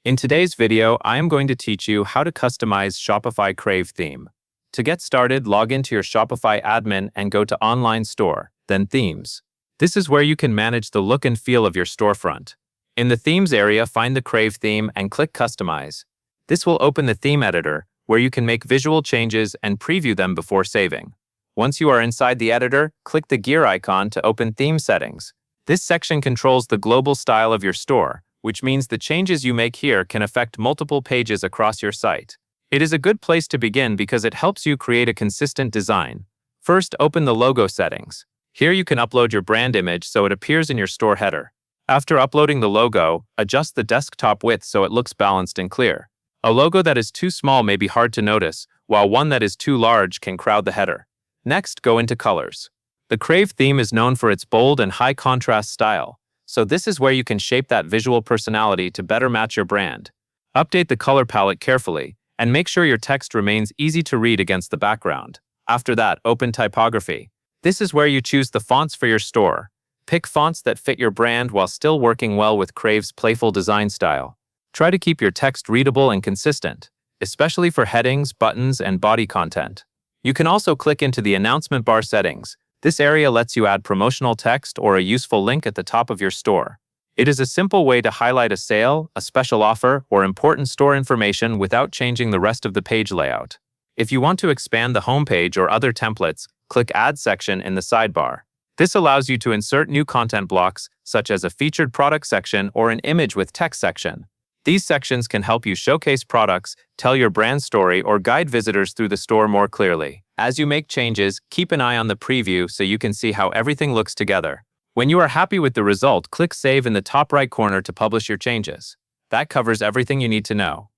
In today's video, I am going to teach you how to customize Shopify Crave theme. To get started, log into your Shopify admin and go to Online Store, then Themes. This is where you can manage the look and feel of your storefront. In the Themes area, find the Crave theme and click Customize. This will open the theme editor, where you can make visual changes and preview them before saving. Once you are inside the editor, click the gear icon to open theme settings. This section controls the global style of your store, which means the changes you make here can affect multiple pages across your site. It is a good place to begin because it helps you create a consistent design. First, open the logo settings. Here you can upload your brand image so it appears in your store header. After uploading the logo, adjust the desktop width so it looks balanced and clear. A logo that is too small may be hard to notice, while one that is too large can crowd the header. Next, go into colors. The Crave theme is known for its bold and high contrast style, so this is where you can shape that visual personality to better match your brand. Update the color palette carefully, and make sure your text remains easy to read against the background. After that, open typography. This is where you choose the fonts for your store. Pick fonts that fit your brand while still working well with Crave's playful design style. Try to keep your text readable and consistent, especially for headings, buttons, and body content. You can also click into the announcement bar settings. This area lets you add promotional text or a useful link at the top of your store. It is a simple way to highlight a sale, a special offer, or important store information without changing the rest of the page layout. If you want to expand the homepage or other templates, click Add section in the sidebar. This allows you to insert new content blocks, such as a featured product section or an image with text section. These sections can help you showcase products, tell your brand story, or guide visitors through the store more clearly. As you make changes, keep an eye on the preview so you can see how everything looks together. When you are happy with the result, click Save in the top right corner to publish your changes. That covers everything you need to know.